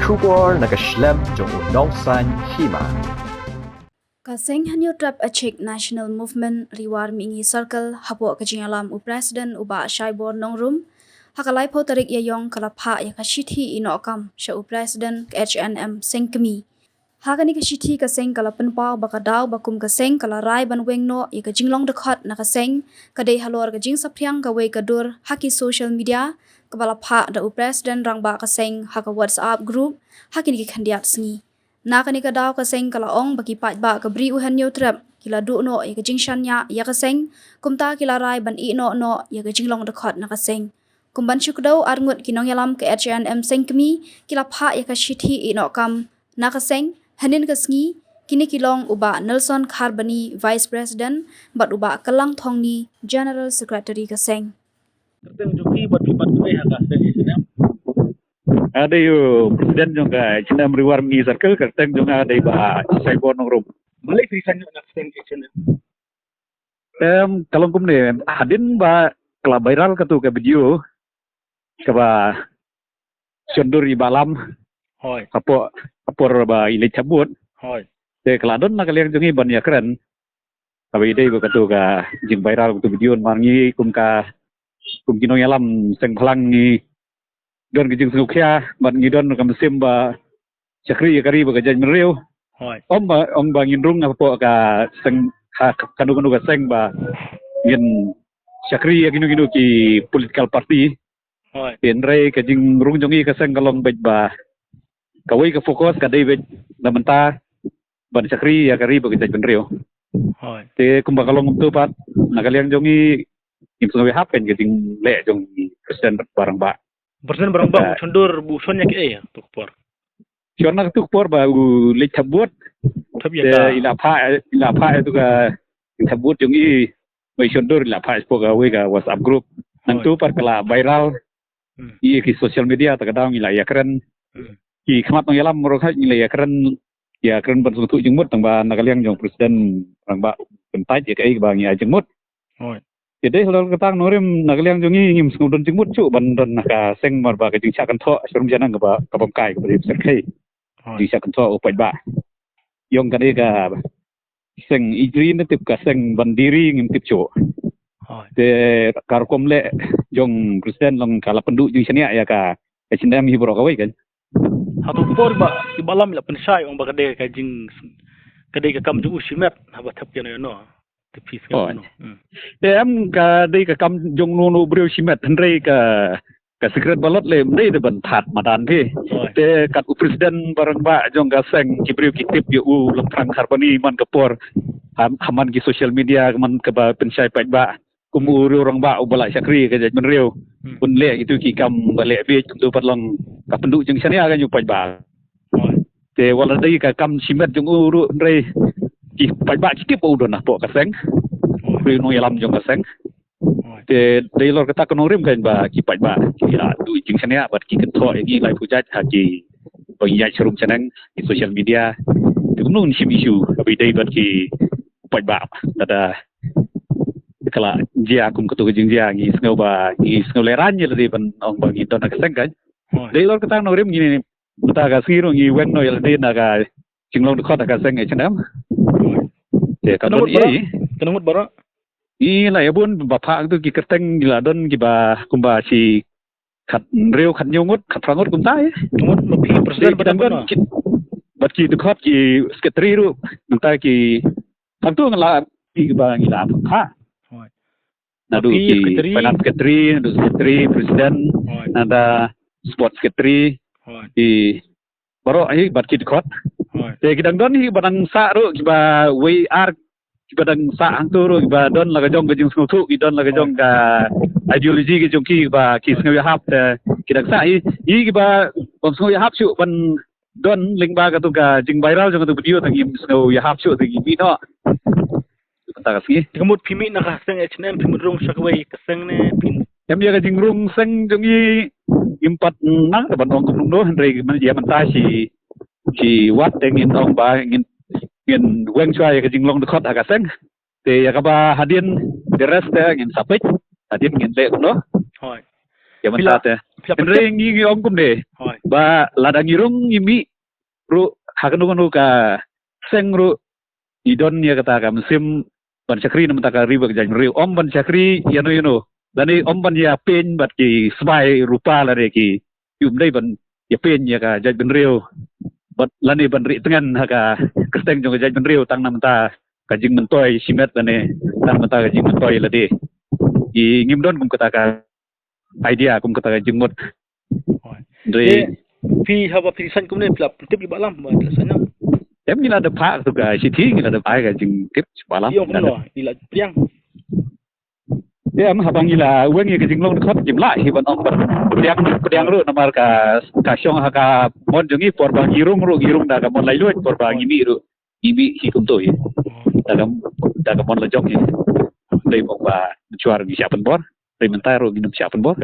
Shubor nakaslem jong udongsan hima. Kaseng hanyo trap achik National Movement Riwar Mingi Circle hapo kajingalam u President uba Shaibor Nongrum hakalai po tarik yayong kalapha ya kashithi inokam sya u President HNM Sengkemi hakani kashithi kaseng kalapan pau bakadaw bakum kaseng kalarai banwengno ya kajinglong dekhot na kaseng kadai halor kajing saphyang kawe kadur haki social media kabalapha da u President rangba kaseng haka WhatsApp group hakini khandiat sngi nakani kadaw kaseng kalaong bagi patba kabri uhan trap kila du no ya kajing nya ya kaseng kumta kila rai ban i no ya kajinglong dekhot na kaseng kumban syukdaw arngut kinong yalam ke HNM Sengkemi kila pha ya kashithi i no kam na kaseng hanin kasngi kini kilong uba Nelson Kharbani Vice President bat uba Kelang Thongni General Secretary kaseng Terteng joki bat lipat kuai haka SNM. Ada yo presiden juga HNM Riwar Mingi Circle terteng juga ada ba Shaibor Nongrum. Balik risan nak SNM. Kalau kum ne hadin ba kala viral katu ke video ke ba sundur ibalam Hoi, apor ba ile cabut hoi. te keladon nak liang jungi ban ya keren. Tapi ide ba katu ka jing viral katu video mangi kum kinong yalam seng phalang ni don kijing sukya ban ngidon kam sim ba chakri kari ba kajaj mereu Hoi. om ba ngindrung apa ka seng kanu ka seng ba ngin chakri ginu ki political party Hoi. penre kajing rung jongi ka seng kalong bej ba kawai ka fokus ka David na menta ban chakri kari ba kajaj mereu Hoi. te kumba kalong tu pat nakaliang jongi im sungai hapen kajing le jong presiden barang ba Bersen barang bang condur bu sonya ke ya tu por. Siapa tu por ba le cabut Tapi ya ila pha itu ka cabut yung may sundur ila pha po ka we ka WhatsApp group nantu par kala viral i ki social media ta kadang ila ya keren ki khamat ng yalam ro kha ila ya keren ban sutu jengmut tang ba nakaliang jong presiden rang ba pentai ya kai ba ngi jengmut Hoi. jadi kalau ketang norim nakaliang jongi ngim sengudon jengmut cu ban don naka seng mar ba ka jing chakan tho surum janang ka ba kapam kai ka bari serkai jing chakan tho upai ba yong kani ka seng ijri na tip ka seng bandiri ngim tip cu Hoi. te karkom le jong presiden long kala pendu jing sania ya ka HNM hibro ka wai kan Hatu por ba ibalam la pensai ong ba kade kajing kade ka kam ju usimet haba thap jeno no. Tipis Oh. no. te am ka dei ka kam jong no breu simet hendrei ka secret ballot le dei de ban that madan pe Hoi. te kat presiden barang ba jong ga seng kibriu kitip yu lam trang Kharbani man kapor haman ki social media man ka ba pensai pa ba kumuru orang ba ubala syakri ka jaj menriu pun le itu ki kam bale be tu patlong ka pendu jeng sania kan yu pa ba Hoi. te wala dei ka kam simet jong uru ndrei ki pa ba kitip udon na po ka seng breu no yalam jong ka seng Hoi. te dei lor kata kono rim kan ba ki pa ba ki tu jeng sania bat ki kentho ini lai pujat ha ki bagi ya serum senang di social media itu nun sim isu tapi dei bat ki pa ba ada kala dia akum ketu jeng dia ngi sngau leran je le ban ong bagi don ka seng kan Hoi. dei lor kata no rim gini ta ka siro ngi wen no yel de na ka jinglong khot ka seng e chenam te ka don ye Kenamut bara. la ya bun bapak tu ki kerteng gila don ki ba kumba si khat reu khat nyongot khat rangot kumta ye Kenamut lebih presiden kita pada kan bat ki tu khot ki sekretari ru nanta ki tam tu ngala ki ba ngila ha Hoi. nadu Tapi ki sekretari. finance sekretari presiden Hoi. nada sport sekretari Hoi. ki baro ai bat ki tu khot Hoi. te kidang don hi badang sa ru ki ba WR ki badang sa ang tu ru ki ba don la jong gajung snu tu ki don la jong ka ideologi ki jong ki ba ki snu ya hap te kidang sa i ki ba bom snu ya hap chu ban don ling ba ka tu ka jing viral jong tu video tang im snu ya hap chu tang i no ta ka si Kenamut pimi nak kaseng HNM pimut rong sakwai kaseng ne pim. em ya ka jing rung seng jong i impat nang ban ong kum no hendrei man ya man ta si wat teng in ong ba ngin weng chua ka jing long de khot ka seng te ya ka ba hadin the rest ngin sapit hadin ngin le no Hoi. ya man ta te Pila hendrei ngi ong kum de Hoi. ba ladang irung imi ru hakanu ka seng ru idon ya kata ka musim ban chakri nam ta ka riba jan riu om ban chakri yano dani om ban ya pen bat ki sbai rupa la re ki yum dai ban ya pen ya ka jan ben riu bat lani ban ri tengan ha ka kesteng jong jan ben riu tang nam ta ka jing mentoy simet dani tang nam ta ka jing mentoy la de i ngimdon kum kata ka idea kum kata ka jing mot dei Pi haba pilisan kum ne plap tip di balam ba sana. em ni ada pak tu ka siti ni ada pak ka jing tip balam Iyo kum no ila priang. ya em habang ila wengi ka jing long khot jim la hi ban ong pedang ru namar ka syong ha ka mon jongi por bang girung da ka mon lai luat por bang ini ru ibi hi kum to ye da ka mon la jong ye dei mong ba chuar gi siapan bor dei mentar ru minum siapan bor